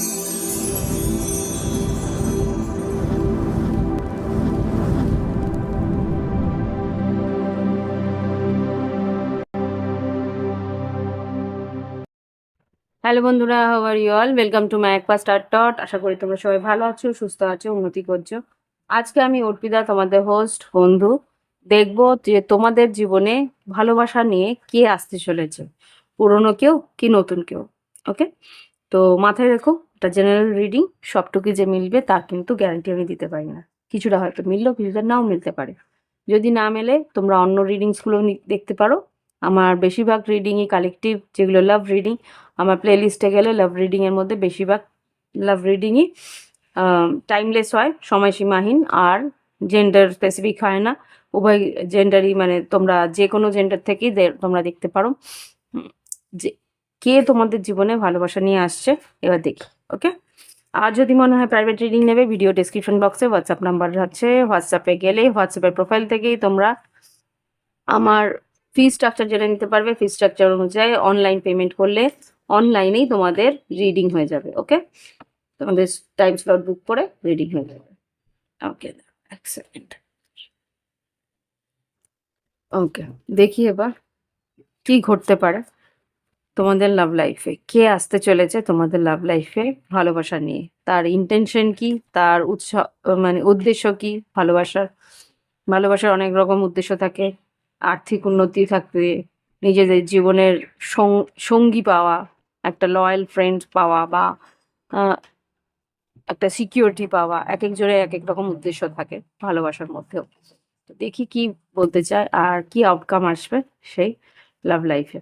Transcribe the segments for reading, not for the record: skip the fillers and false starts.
Hello বন্ধুরা, how are you all? Welcome to my একপা star টট। আশা করি তোমরা সবাই ভালো আছো, সুস্থ আছো, উন্নতি করছো। আজকে আমি অর্পিতা, তোমাদের হোস্ট বন্ধু, দেখবো যে তোমাদের জীবনে ভালোবাসা নিয়ে কে আসতে চলেছে, পুরনো কেউ কি নতুন কেউ। ওকে, তো মাথায় রেখো, এটা জেনারেল রিডিং, সবটুকু যে মিলবে তার কিন্তু গ্যারান্টি আমি দিতে পারি না। কিছুটা হয়তো মিললেও কিছুটা নাও মিলতে পারে। যদি না মেলে তোমরা অন্য রিডিংসগুলো দেখতে পারো। আমার বেশিরভাগ রিডিংই কালেকটিভ, যেগুলো লাভ রিডিং। আমার প্লেলিস্টে গেলে লাভ রিডিংয়ের মধ্যে বেশিরভাগ লাভ রিডিংই টাইমলেস হয়, সময়সীমাহীন, আর জেন্ডার স্পেসিফিক হয় না। উভয় জেন্ডারই, মানে তোমরা যে কোনো জেন্ডার থেকেই তোমরা দেখতে পারো যে কে তোমাদের জীবনে ভালোবাসা নিয়ে আসছে। এবার দেখি, ওকে। আর যদি মনে হয় প্রাইভেট রিডিং নেবে, ভিডিও ডেসক্রিপশন বক্সে হোয়াটসঅ্যাপ নাম্বার আছে, হোয়াটসঅ্যাপে গেলে হোয়াটসঅ্যাপের প্রোফাইল থেকেই তোমরা আমার ফি স্ট্রাকচার জেনে নিতে পারবে। ফি স্ট্রাকচার অনুযায়ী অনলাইন পেমেন্ট করলে অনলাইনেই তোমাদের রিডিং হয়ে যাবে। ওকে, তোমাদের টাইম স্লট বুক করে রিডিং হয়ে যাবে। ওকে, এক সেকেন্ড। ওকে, দেখি এবার কি ঘটতে পারে তোমাদের লাভ লাইফে। কে আসতে চলেছে তোমাদের লাভ লাইফে ভালোবাসা নিয়ে, তার ইন্টেনশন কি, তার মানে উদ্দেশ্য কি। ভালোবাসার অনেক রকম উদ্দেশ্য থাকে। আর্থিক উন্নতি থাকবে, নিজেদের জীবনের সঙ্গী পাওয়া, একটা লয়াল ফ্রেন্ড পাওয়া, বা একটা সিকিউরিটি পাওয়া। এক একজনের এক এক রকম উদ্দেশ্য থাকে ভালোবাসার মধ্যেও। তো দেখি কি বলতে চায় আর কি আউটকাম আসবে সেই লাভ লাইফে।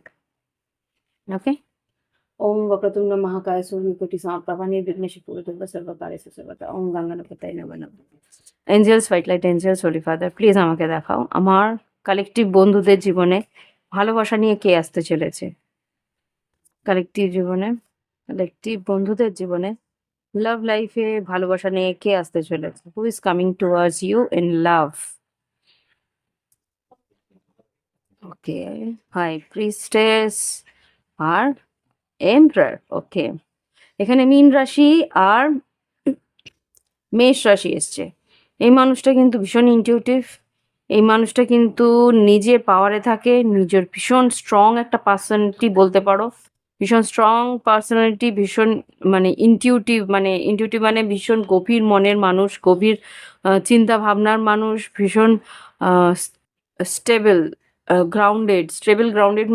ওকে, ওম বক্রতুণ্ড মহাকায় সূর্যকোটি সমপ্রভা নির্বিঘ্নেষু কুরুতে সর্বকার্যেষু সর্বদা। ওম গঙ্গাধরপতায় নমঃ নমঃ। Angels, white light angels, holy father, please আমাকে দেখাও আমার কালেকটিভ বন্ধুদের জীবনে ভালোবাসা নিয়ে কে আসতে চলেছে। কালেকটিভ বন্ধুদের জীবনে লাভ লাইফে ভালোবাসা নিয়ে কে আসতে চলেছে। Who is coming towards you in love? Okay, high priestess আর এম্পারার। ওকে, এখানে মীন রাশি আর মেষ রাশি এসছে। এই মানুষটা কিন্তু ভীষণ ইনটিউটিভ। এই মানুষটা কিন্তু নিজের পাওয়ারে থাকে, নিজের ভীষণ স্ট্রং একটা পার্সোনালিটি বলতে পারো। ভীষণ স্ট্রং পার্সোনালিটি, ভীষণ মানে ইনটিউটিভ মানে ভীষণ গভীর মনের মানুষ, গভীর চিন্তা ভাবনার মানুষ, ভীষণ স্টেবল গ্রাউন্ডেড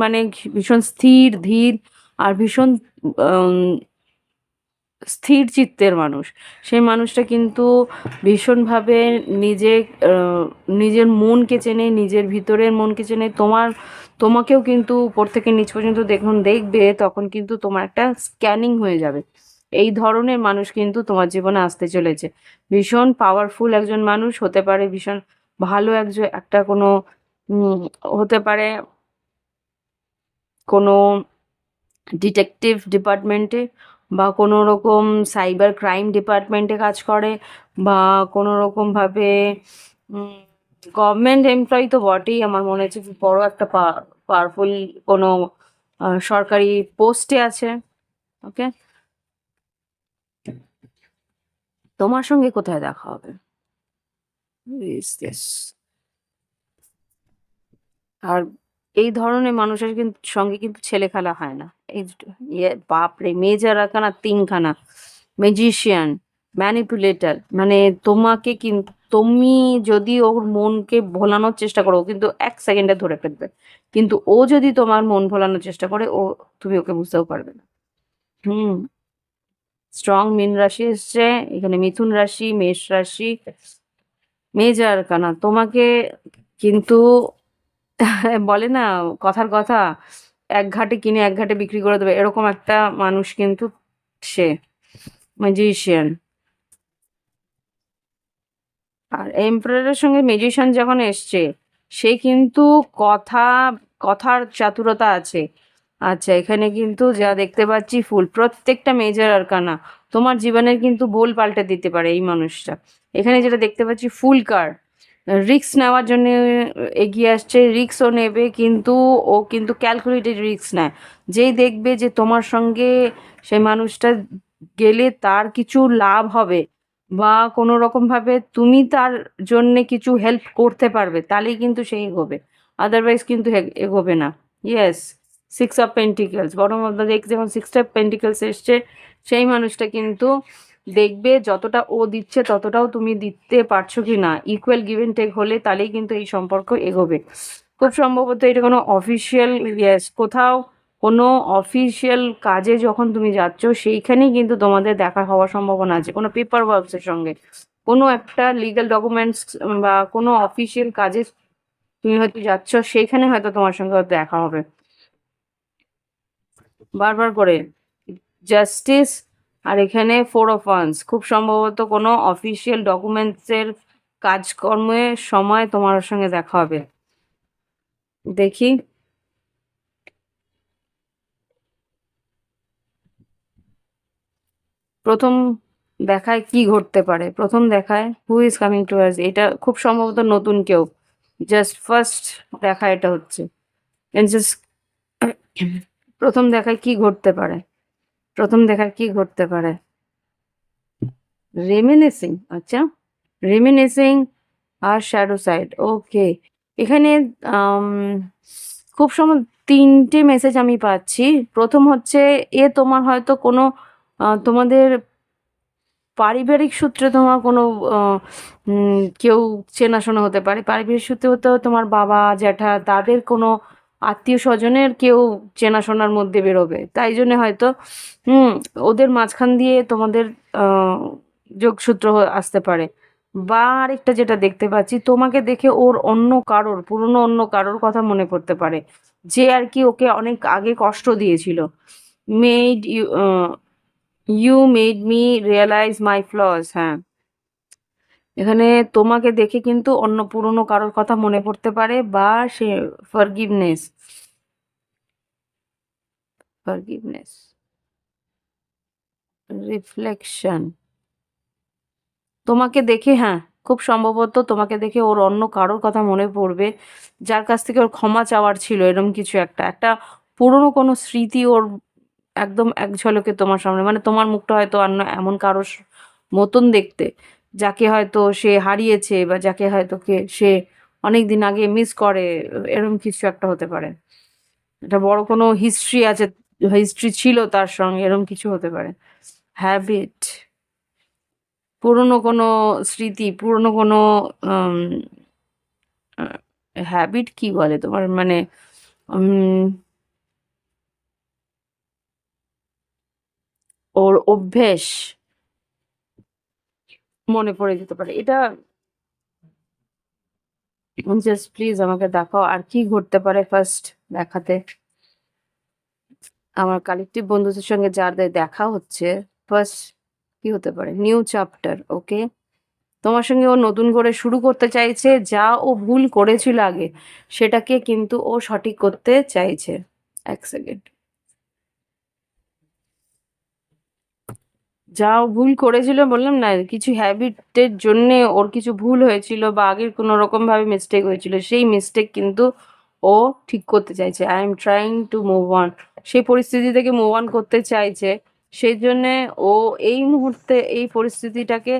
মানে ভীষণ স্থির ধীর আর ভীষণ স্থির চিত্তের মানুষ। সেই মানুষটা কিন্তু ভীষণভাবে নিজের মনকে চেনে, নিজের ভিতরের মনকে চেনে। তোমাকেও কিন্তু উপর থেকে নিচ পর্যন্ত দেখবে, তখন কিন্তু তোমার একটা স্ক্যানিং হয়ে যাবে। এই ধরনের মানুষ কিন্তু তোমার জীবনে আসতে চলেছে। ভীষণ পাওয়ারফুল একজন মানুষ হতে পারে, ভীষণ ভালো একটা কোনো হতে পারে কোনো ডিটেকটিভ ডিপার্টমেন্টে, বা কোনো রকম সাইবার ক্রাইম ডিপার্টমেন্টে কাজ করে, বা কোনো রকমভাবে গভর্নমেন্ট এমপ্লয়ি তো বটেই। আমার মনে হচ্ছে বড় একটা পাওয়ারফুল কোনো সরকারি পোস্টে আছে। ওকে, তোমার সঙ্গে কোথায় দেখা হবে? আর এই ধরনের মানুষের সঙ্গে কিন্তু ছেলে খেলা হয় না। এই বাপরে, মেজর আরকানা তিনখানা, ম্যাজিশিয়ান, ম্যানিপুলেটর, মানে তুমি যদি ওর মনকে ভোলানোর চেষ্টা করো, ও কিন্তু 1 সেকেন্ডে ধরে ফেলবে। কিন্তু ও যদি তোমার মন ভোলানোর চেষ্টা করে, তুমি ওকে বুঝতেও পারবে না। স্ট্রং মীন রাশি এসছে এখানে, মিথুন রাশি, মেষ রাশি, মেজর আরকানা। তোমাকে কিন্তু বলে না কথার কথা, এক ঘাটে কিনে এক ঘাটে বিক্রি করে দেবে, এরকম একটা মানুষ কিন্তু সে ম্যাজিশিয়ান। আর এমপারারের সঙ্গে ম্যাজিশিয়ান যখন এসছে, সে কিন্তু কথার চাতুরতা আছে। আচ্ছা, এখানে কিন্তু যা দেখতে পাচ্ছি ফুল, প্রত্যেকটা মেজর আরকানা তোমার জীবনের কিন্তু ভুল পাল্টে দিতে পারে এই মানুষটা। এখানে যেটা দেখতে পাচ্ছি ফুল কার্ড, রিস্ক নেওয়ার জন্য এগিয়ে আসছে। রিস্কও নেবে, কিন্তু ও কিন্তু ক্যালকুলেটেড রিস্ক নেয়। যেই দেখবে যে তোমার সঙ্গে সেই মানুষটা গেলে তার কিছু লাভ হবে বা কোনো রকমভাবে তুমি তার জন্যে কিছু হেল্প করতে পারবে, তাহলেই কিন্তু সে এগোবে। আদারওয়াইজ কিন্তু এগোবে না। Yes, 6 of pentacles, bottom of the deck যখন 6 অফ পেন্টিকেলস এসছে, সেই মানুষটা কিন্তু দেখবে যতটা ও দিচ্ছে ততটাও তুমি দিতে পারছো কি না, ইকুয়াল গিভ অ্যান্ড টেক হলে তাহলেই কিন্তু এই সম্পর্ক এগোবে। খুব সম্ভবত এটা কোনো অফিসিয়াল, ইয়েস, কোথাও কোনো অফিসিয়াল কাজে যখন তুমি যাচ্ছ সেইখানেই কিন্তু তোমাদের দেখা হওয়ার সম্ভাবনা আছে, কোনো পেপার ওয়ার্কসের সঙ্গে, কোনো একটা লিগ্যাল ডকুমেন্টস বা কোনো অফিসিয়াল কাজে তুমি হয়তো যাচ্ছ, সেইখানে হয়তো তোমার সঙ্গে হয়তো দেখা হবে বারবার করে। জাস্টিস, আর এখানে 4 অফ ওয়ান্স, খুব সম্ভবত কোনো অফিসিয়াল ডকুমেন্টসের কাজকর্মের সময় তোমার সঙ্গে দেখা হবে। দেখি প্রথম দেখায় কি ঘটতে পারে। প্রথম দেখায় হু ইজ কামিং টু আস, এটা খুব সম্ভবত নতুন কেউ, জাস্ট ফার্স্ট দেখা এটা হচ্ছে। জাস্ট প্রথম দেখায় কি ঘটতে পারে, প্রথম দেখায় কি ঘটতে পারে। রেমিনিসিং, আচ্ছা, রেমিনিসিং আর শ্যাডো সাইড, ওকে। এখানে আম, খুব সময় 3টে মেসেজ আমি পাচ্ছি। প্রথম হচ্ছে তোমার হয়তো কোনো তোমাদের পারিবারিক সূত্রে তোমার কোনো কেউ চেনাশোনা হতে পারে। পারিবারিক সূত্রে হতে তোমার বাবা জ্যাঠা তাদের কোনো আত্মীয় স্বজনের কেউ চেনাশোনার মধ্যে বেরোবে, তাই জন্যে হয়তো হুম ওদের মাঝখান দিয়ে তোমাদের আহ, যোগসূত্র আসতে পারে। বা আরেকটা যেটা দেখতে পাচ্ছি, তোমাকে দেখে ওর অন্য কারোর, পুরনো অন্য কারোর কথা মনে পড়তে পারে, যে আর কি ওকে অনেক আগে কষ্ট দিয়েছিল। Made you you made me realise my flaws, হ্যাঁ, এখানে তোমাকে দেখে কিন্তু অন্য পুরনো কারোর কথা মনে পড়তে পারে। বা সে ফরগিভনেস, ফরগিভনেস, রিফ্লেকশন, তোমাকে দেখে, হ্যাঁ, খুব সম্ভবত তোমাকে দেখে ওর অন্য কারোর কথা মনে পড়বে, যার কাছ থেকে ওর ক্ষমা চাওয়ার ছিল, এরকম কিছু একটা, একটা পুরনো কোনো স্মৃতি ওর একদম এক ঝলকে তোমার সামনে, মানে তোমার মুখটা হয়তো অন্য এমন কারোর মতন দেখতে, যাকে হয়তো সে হারিয়েছে বা যাকে হয়তো সে অনেক দিন আগে মিস করে, এরকম কিছু একটা হতে পারে। এটা বড় কোনো হিস্ট্রি আছে, হিস্ট্রি ছিল তার সঙ্গে, এরকম কিছু হতে পারে। হ্যাবিট, পুরনো কোনো স্মৃতি, পুরনো কোনো হ্যাবিট কি বলে তোমার, মানে উম, ওর অভ্যেস মনে পড়ে যেতে পারে। এটা জাস্ট প্লিজ আমাকে দেখাও আর কি ঘটতে পারে ফার্স্ট দেখাতে। আমার কালেকটিভ বন্ধুদের সঙ্গে যাদের দেখা হচ্ছে, ফার্স্ট কি হতে পারে, নিউ চ্যাপ্টার, ওকে। তোমার সঙ্গে ও নতুন করে শুরু করতে চাইছে, যা ও ভুল করেছিল আগে সেটাকে কিন্তু ও সঠিক করতে চাইছে। এক সেকেন্ড, যা ও ভুল করেছিল বললাম না, কিছু হ্যাবিটের জন্যে ওর কিছু ভুল হয়েছিল বা আগের কোনো রকম ভাবে মিস্টেক হয়েছিল, সেই মিস্টেক কিন্তু ও ঠিক করতে চাইছে। I am trying to move on, সেই পরিস্থিতি থেকে মুভ অন করতে চাইছে। সেই জন্যে ও এই মুহূর্তে এই পরিস্থিতিটাকে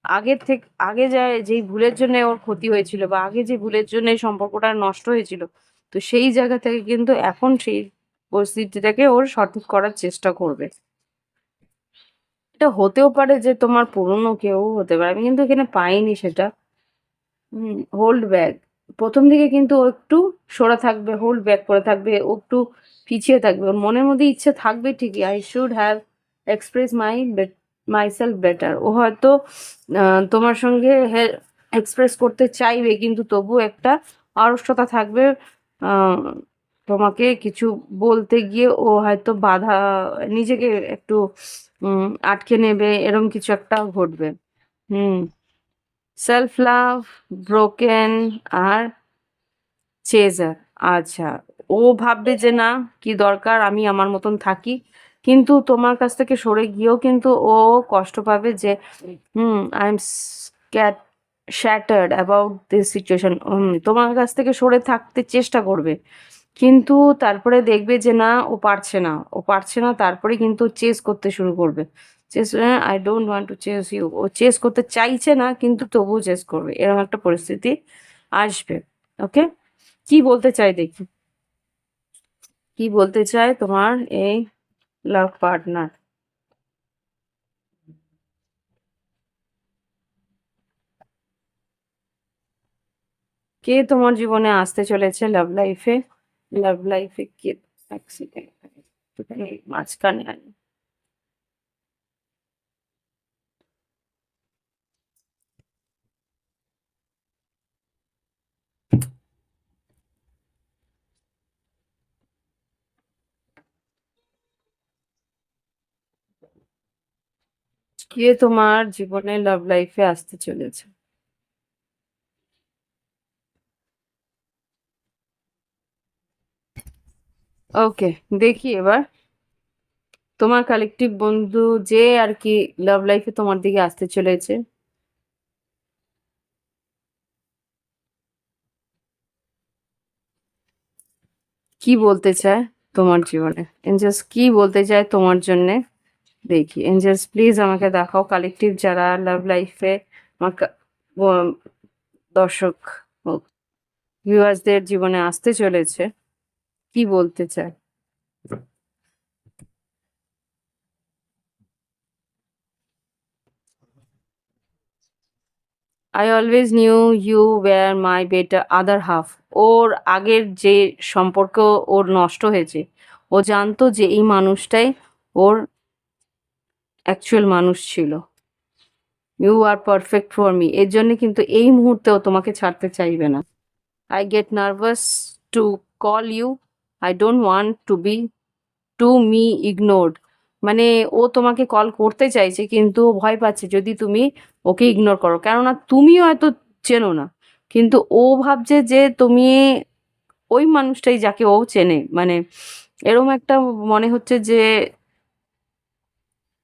আগের থেকে, আগে যায় যেই ভুলের জন্য ওর ক্ষতি হয়েছিল বা আগে যে ভুলের জন্য এই সম্পর্কটা নষ্ট হয়েছিল, তো সেই জায়গা থেকে কিন্তু এখন সেই পরিস্থিতিটাকে ওর সঠিক করার চেষ্টা করবে। এটা হতেও পারে যে তোমার পুরনো কেউ হতে পারে, আমি কিন্তু এখানে পাইনি সেটা। হোল্ড ব্যাক, প্রথম দিকে কিন্তু ও একটু সরে থাকবে, হোল্ড ব্যাক করে থাকবে, ও একটু পিছিয়ে থাকবে, ওর মনের মধ্যে ইচ্ছে থাকবে ঠিকই, I should have express myself better. ও হয়তো তোমার সঙ্গে এক্সপ্রেস করতে চাইবে, কিন্তু তবু একটা আড়ষ্টতা থাকবে। আহ, তোমাকে কিছু বলতে গিয়ে ও হয়তো বাধা, নিজেকে একটু আটকে নেবে, এরম কিছু একটা ঘটবে। হুম, সেলফ লাভ ব্রোকেন আর চেজার, আচ্ছা, ও ভাববে যে না, কি দরকার আমি আমার মতন থাকি, কিন্তু তোমার কাছ থেকে সরে গিয়েও কিন্তু ও কষ্ট পাবে যে I am shattered about this situation, তোমার কাছ থেকে সরে থাকতে চেষ্টা করবে, কিন্তু তারপরে দেখবে যে না, ও পারছে না, ও পারছে না, তারপরে কিন্তু চেস করতে শুরু করবে। Chase, I don't want to chase you, ও চেস করতে চাইছে না কিন্তু তবুও চেস করবে, এরকম একটা পরিস্থিতি আসবে। ওকে, কি বলতে চাই দেখি, কি বলতে চায় তোমার এই লাভ পার্টনার? কে তোমার জীবনে আসতে চলেছে লাভ লাইফে? লাভ লাইফে কে? এক সেকেন্ড, একটুখানি মাঝখানে আনি। কে তোমার জীবনে লাভ লাইফে আসতে চলেছে? ওকে, দেখি এবার তোমার কালেকটিভ বন্ধু যে আর কি লাভ লাইফে তোমার দিকে আসতে চলেছে, কি বলতে চায় তোমার জীবনে, এঞ্জেলস কি বলতে চায় তোমার জন্যে। দেখি এঞ্জেলস প্লিজ আমাকে দেখাও, কালেকটিভ যারা লাভ লাইফে আমার দর্শক ভিউয়ার্সদের জীবনে আসতে চলেছে, কি বলতে চায়। I always knew you were my better other half. ওর আগের যে সম্পর্ক ওর নষ্ট হয়েছে, ও জানতো যে এই মানুষটাই ওর অ্যাকচুয়াল মানুষ ছিল। You are perfect for me, এর জন্য কিন্তু এই মুহূর্তেও তোমাকে ছাড়তে চাইবে না। I get nervous to call you, I don't want to be to me ignored. মানে ও তোমাকে কল করতে চাইছে কিন্তু ও ভয় পাচ্ছে যদি তুমি ওকে ইগনোর করো, কেননা তুমিও হয়তো চেনো না, কিন্তু ও ভাবছে যে তুমি ওই মানুষটাই যাকে ও চেনে। মানে এরকম একটা মনে হচ্ছে যে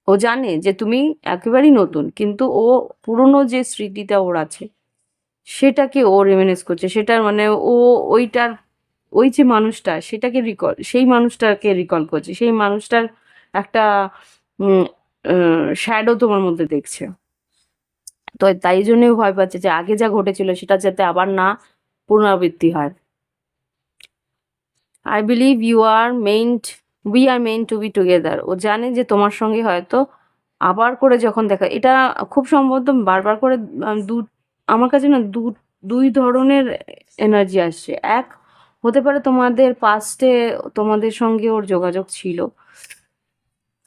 ও জানে যে তুমি একেবারেই নতুন, কিন্তু ও পুরনো যে স্মৃতিটা ওর আছে সেটাকে ও রেমিনিস করছে, সেটার মানে ও ওইটার ওই যে মানুষটা সেটাকে রিকল, সেই মানুষটাকে রিকল করছে, সেই মানুষটার একটা শ্যাডো তোমার মধ্যে দেখছে। তো তাই জন্যই ভয় পাচ্ছে যে আগে যা ঘটেছিল সেটা যাতে আবার না পুনরাবৃত্তি হয়। I believe you are meant, we are meant to be together. ও জানে যে তোমার সঙ্গে হয়তো আবার করে যখন দেখা, এটা খুব সম্ভবত বারবার করে আমার কাছে না দুই ধরনের এনার্জি আসছে। এক হতে পারে তোমাদের পাস্টে তোমাদের সঙ্গে ওর যোগাযোগ ছিল,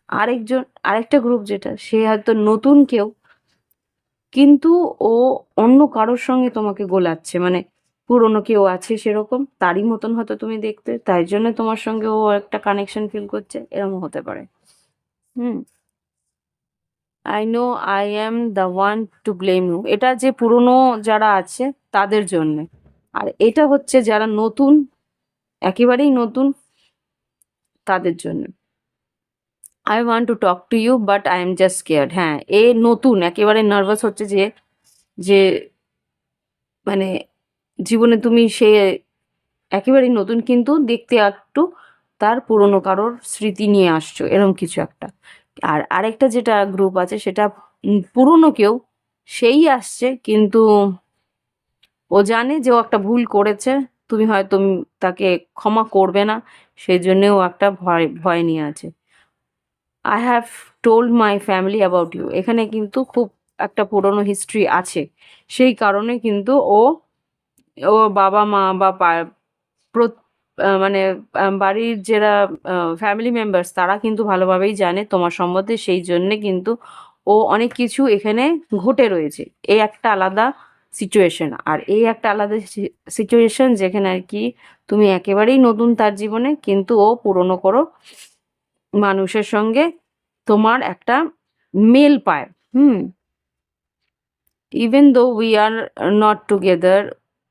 আরেকজন আরেকটা গ্রুপ যেটা সে হয়তো নতুন কেউ, কিন্তু ও অন্য কারোর সঙ্গে তোমাকে গোলাচ্ছে, মানে পুরনো কেউ আছে সেরকম তারই মতন হয়তো তুমি দেখতে, তাই জন্য তোমার সঙ্গে ও একটা কানেকশন ফিল করছে, এরকম হতে পারে। Hmm, I know I am the one to blame you, এটা যে পুরনো যারা আছে তাদের জন্যে, আর এটা হচ্ছে যারা নতুন, একেবারেই নতুন, তাদের জন্য। I want to talk to you but I am just scared. হ্যাঁ, এ নতুন, একেবারে নার্ভাস হচ্ছে যে যে মানে জীবনে তুমি সে একেবারেই নতুন কিন্তু দেখতে একটু তার পুরনো কারোর স্মৃতি নিয়ে আসছো, এরকম কিছু একটা। আর আরেকটা যেটা গ্রুপ আছে সেটা পুরনো কেউ, সেই আসছে কিন্তু ও জানে যে ও একটা ভুল করেছে, তুমি হয়তো তাকে ক্ষমা করবে না, সেই জন্যে ও একটা ভয় ভয় নিয়ে আছে। I have told my family about you, এখানে কিন্তু খুব একটা পুরনো হিস্ট্রি আছে, সেই কারণে কিন্তু ও ও বাবা মা বা মানে বাড়ির যারা ফ্যামিলি মেম্বার্স তারা কিন্তু ভালোভাবেই জানে তোমার সম্বন্ধে, সেই জন্যে কিন্তু ও অনেক কিছু এখানে ঘটে রয়েছে। এই একটা আলাদা সিচুয়েশন, আর এই একটা আলাদা সিচুয়েশন যেখানে আর কি তুমি একেবারেই নতুন তার জীবনে, কিন্তু ও পুরনো করো মানুষের সঙ্গে তোমার একটা মেল পায়। Hmm, even though we are not together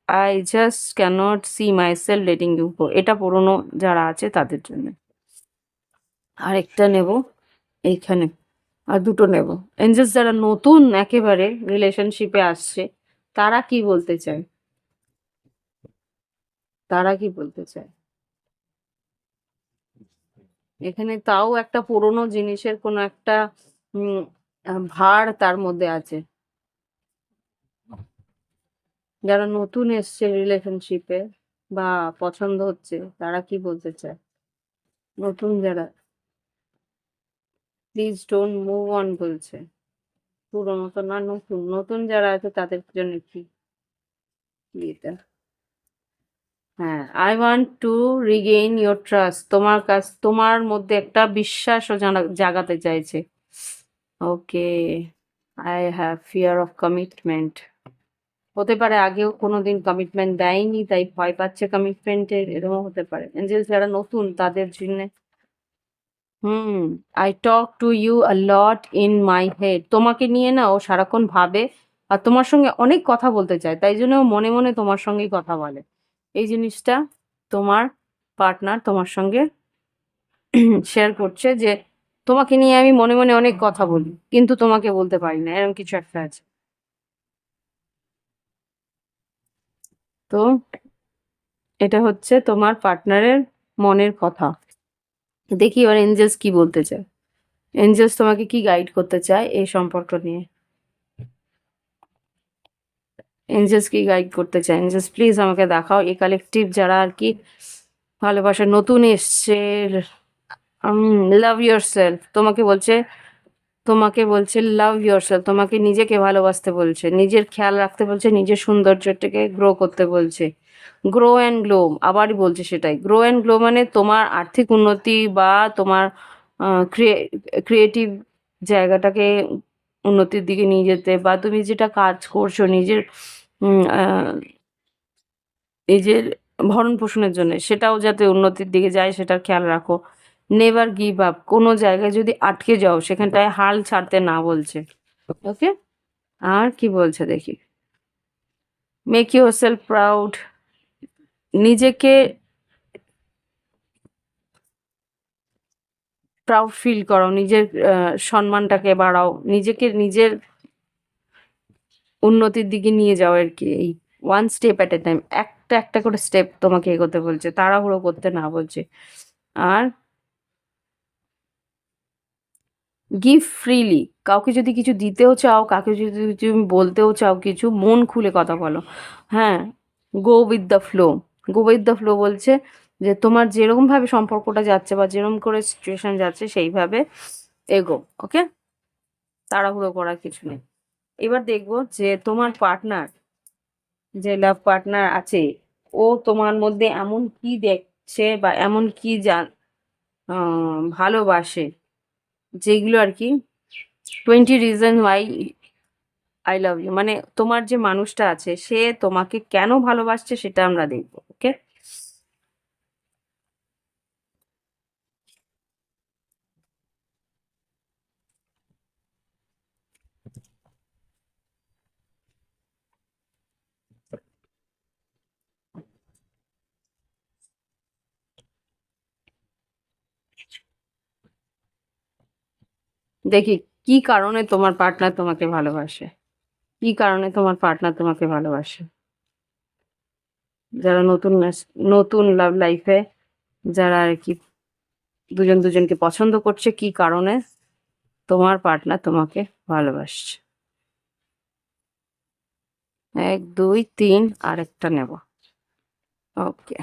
I just can't see myself letting you go, এটা পুরনো যারা আছে তাদের জন্য। আরেকটা নেব এইখানে, আর দুটো নেব। এঞ্জেলস যারা নতুন একেবারে রিলেশনশিপে আসছে, তারা কি বলতে চায়, তারা কি বলতে চায়। এখানে তাও একটা পুরনো জিনিসের কোনো একটা উম, ভার তার মধ্যে আছে। যারা নতুন এসছে রিলেশনশিপে বা পছন্দ হচ্ছে, তারা কি বলতে চায়? নতুন যারা, প্লিজ ডোন্ট মুভ অন বলছে। পুরোনো তো না, নতুন নতুন যারা আছে তাদের জন্য কি এটা? হ্যাঁ, I want to regain your trust. তোমার মধ্যে একটা বিশ্বাসও জাগাতে চাইছে। Okay, I have fear of commitment. হতে পারে আগেও কোনোদিন কমিটমেন্ট দেয়নি, তাই ভয় পাচ্ছে কমিটমেন্টের, এরকম হতে পারে। এঞ্জেলস যারা নতুন তাদের জন্য। Hmm, I talk to you a lot in my head. তোমাকে নিয়ে না ও সারাক্ষণ ভাবে আর তোমার সঙ্গে অনেক কথা বলতে চায়, তাই জন্য ও মনে মনে তোমার সঙ্গেই কথা বলে। এই জিনিসটা তোমার পার্টনার তোমার সঙ্গে শেয়ার করছে যে তোমাকে নিয়ে আমি মনে মনে অনেক কথা বলি, কিন্তু তোমাকে বলতে পারি না, এরকম কিছু একটা আছে। তো এটা হচ্ছে তোমার পার্টনারের মনের কথা। দেখি এবার এঞ্জেলস কি বলতে চায়। এঞ্জেলস তোমাকে কি গাইড করতে চায় এই সম্পর্ক নিয়ে? এঞ্জেলস কি গাইড করতে চায়? এঞ্জেলস প্লিজ আমাকে দেখাও। এই কালেকটিভ যারা আর কি ভালোবাসা নতুন এসছে, লাভ ইয়োর সেলফ তোমাকে বলছে লাভ ইয়োর সেলফ। তোমাকে নিজেকে ভালোবাসতে বলছে, নিজের খেয়াল রাখতে বলছে, নিজের সৌন্দর্যটাকে গ্রো করতে বলছে। গ্রো অ্যান্ড গ্লো, আবারই বলছে সেটাই। গ্রো অ্যান্ড গ্লো মানে তোমার আর্থিক উন্নতি বা তোমার ক্রিয়েটিভ জায়গাটাকে উন্নতির দিকে নিয়ে যেতে, বা তুমি যেটা কাজ করছো নিজের উম, আহ, নিজের ভরণ পোষণের জন্য, সেটাও যাতে উন্নতির দিকে যায় সেটার খেয়াল রাখো। নেভার গিভ আপ, কোনো জায়গায় যদি আটকে যাও সেখানটায় হাল ছাড়তে না বলছে। ওকে, আর কি বলছে দেখি। মেক ইউর সেলফ প্রাউড, নিজেকে প্রাউড ফিল করো, নিজের সম্মানটাকে বাড়াও, নিজেকে নিজের উন্নতির দিকে নিয়ে যাও আর কি। এই one step at a time, একটা একটা করে স্টেপ তোমাকে এগোতে বলছে, তাড়াহুড়ো করতে না বলছে। আর গিভ ফ্রিলি, কাউকে যদি কিছু দিতেও চাও, কাউকে যদি তুমি বলতেও চাও কিছু, মন খুলে কথা বলো। হ্যাঁ, go with the flow. Go with the flow বলছে যে তোমার যেরকমভাবে সম্পর্কটা যাচ্ছে বা যেরকম করে সিচুয়েশন যাচ্ছে সেইভাবে এগো। ওকে, তাড়াহুড়ো করার কিছু নেই। এবার দেখবো যে তোমার পার্টনার, যে লাভ পার্টনার আছে, ও তোমার মধ্যে এমন কি দেখছে বা এমন কি ভালোবাসে, যেগুলো আর কি 20 reason why I love you, মানে তোমার যে মানুষটা আছে সে তোমাকে কেন ভালোবাসছে সেটা আমরা দেখবো। ওকে, দেখি কি কারণে তোমার পার্টনার তোমাকে ভালোবাসে, কি কারণে তোমার পার্টনার তোমাকে ভালোবাসে। যারা নতুন লাভ লাইফে, যারা আর কি দুজন দুজনকে পছন্দ করছে, কি কারণে তোমার পার্টনার তোমাকে ভালোবাসছে। 1 2 3, আরেকটা নেব। Okay,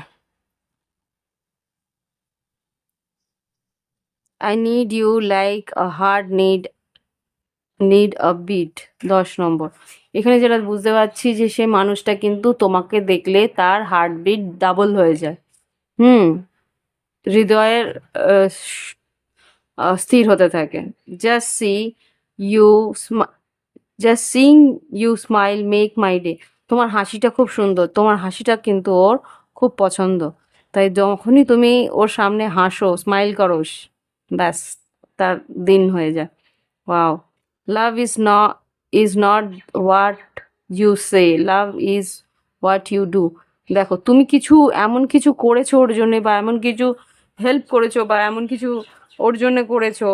I need you like a heart need a beat. 10 number, এখানে যেটা বুঝতে পারছি যে সে মানুষটা কিন্তু তোমাকে দেখলে তার হার্টবিট ডাবল হয়ে যায়। হুম, হৃদয়ের স্থির হতে থাকে। Just see you just sing you smile make my day. তোমার হাসিটা খুব সুন্দর, তোমার হাসিটা কিন্তু ওর খুব পছন্দ। তাই যখনই তুমি ওর সামনে হাসো, স্মাইল করো, ব্যাস তার দিন হয়ে যায়। Wow, love is not what you say, love is what you do. দেখো তুমি এমন কিছু করেছো ওর জন্য, বা এমন কিছু হেল্প করেছো, বা এমন কিছু ওর জন্য করেছো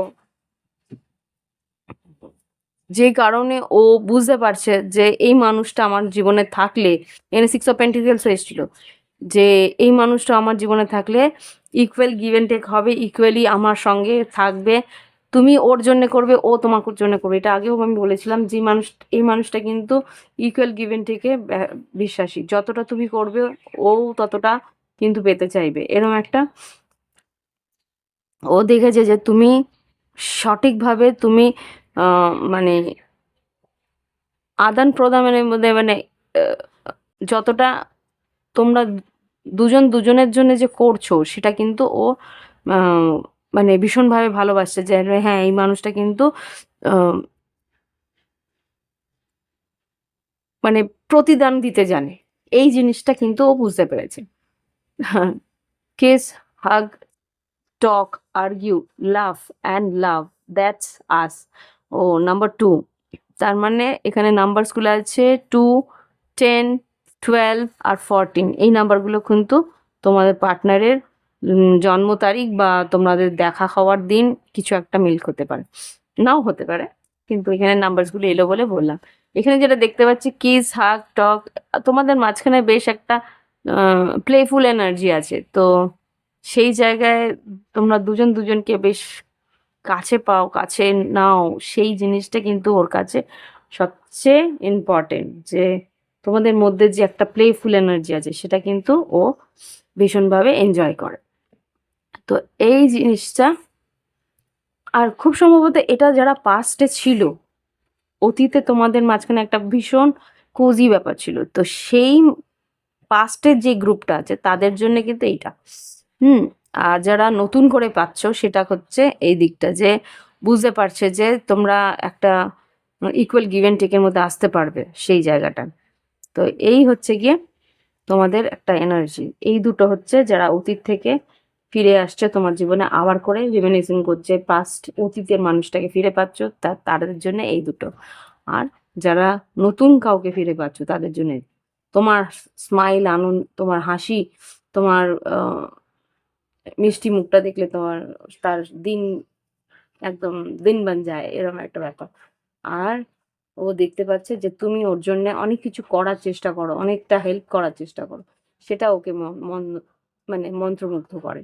যে কারণে ও বুঝতে পারছে যে এই মানুষটা আমার জীবনে থাকলে, এখানে 6 অফ পেন্টিকেলস এসেছিল, যে এই মানুষটা আমার জীবনে থাকলে ইকুয়াল গিভ অ্যান্ড টেক হবে, ইকুয়ালি আমার সঙ্গে থাকবে, তুমি ওর জন্য করবে, ও তোমার জন্য করবে। এটা আগেও আমি বলেছিলাম যে এই মানুষটা কিন্তু ইকুয়াল গিভ এন্ড টেকে বিশ্বাসী। যতটা তুমি করবে ও ততটা কিন্তু পেতে চাইবে। এরকম একটা ও দেখেছে যে তুমি সঠিকভাবে তুমি মানে আদান প্রদানের মধ্যে মানে আহ, যতটা তোমরা দুজন দুজনের জন্য যে করছো সেটা কিন্তু ও আহ, মানে ভীষণভাবে ভালোবাসছে, যে হ্যাঁ এই মানুষটা কিন্তু আহ, মানে প্রতিদান দিতে জানে। এই জিনিসটা কিন্তু ও বুঝতে পেরেছে। হ্যাঁ, kiss, hug, talk, argue, love and love, that's us. ও নাম্বার 2, তার মানে এখানে নাম্বারসগুলো আছে 2, 10, 12 আর 14। এই নাম্বারগুলো কিন্তু তোমাদের পার্টনারের জন্ম তারিখ বা তোমাদের দেখা হওয়ার দিন কিছু একটা মিল হতে পারে, নাও হতে পারে, কিন্তু এখানে নাম্বারসগুলো এলো বলে বললাম। এখানে যেটা দেখতে পাচ্ছি কিস, হাগ, টক, তোমাদের মাঝখানে বেশ একটা প্লেফুল এনার্জি আছে। তো সেই জায়গায় তোমরা দুজন দুজনকে বেশ কাছে পাও, কাছে নাও, সেই জিনিসটা কিন্তু ওর কাছে সবচেয়ে ইম্পর্টেন্ট। যে তোমাদের মধ্যে যে একটা প্লেফুল এনার্জি আছে সেটা কিন্তু ও ভীষণভাবে এনজয় করে। তো এই জিনিসটা, আর খুব সম্ভবত এটা যারা পাস্টে ছিল, অতীতে তোমাদের মাঝখানে একটা ভীষণ কোজি ব্যাপার ছিল, তো সেই পাস্টের যে গ্রুপটা আছে তাদের জন্য কিন্তু এইটা। হুম। আর যারা নতুন করে পাচ্ছ সেটা হচ্ছে এই দিকটা, যে বুঝতে পারছে যে তোমরা একটা ইকুয়াল গিভ অ্যান্ড টেকের মধ্যে আসতে পারবে সেই জায়গাটা। তো এই হচ্ছে গিয়ে তোমাদের একটা এনার্জি। এই দুটো হচ্ছে যারা অতীত থেকে ফিরে আসছে তোমার জীবনে আবার করে রিমিনিসিং করছে, পাস্ট অতীতের মানুষটাকে ফিরে পাচ্ছ, তাদের জন্য এই দুটো। আর যারা নতুন কাউকে ফিরে পাচ্ছ তাদের জন্য তোমার স্মাইল, আনন্দ, তোমার হাসি, তোমার মিষ্টি মুখটা দেখলে তোমার তার দিন একদম দিন বান যায়, এরকম একটা ব্যাপার। আর ও দেখতে পাচ্ছে যে তুমি ওর জন্য অনেক কিছু করার চেষ্টা করো, অনেকটা হেল্প করার চেষ্টা করো, সেটা ওকে মন মানে মন্ত্রমুগ্ধ করে।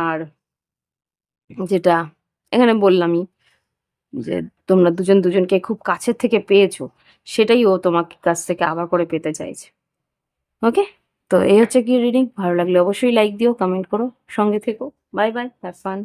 আর যেটা এখানে বললামই যে তোমরা দুজন দুজনকে খুব কাছের থেকে পেয়েছো, সেটাই ও তোমার কাছ থেকে আবার করে পেতে চাইছে। ওকে, তো এই হচ্ছে কি রিডিং। ভালো লাগলে অবশ্যই লাইক দিও, কমেন্ট করো, সঙ্গে থেকো। Bye bye, have fun.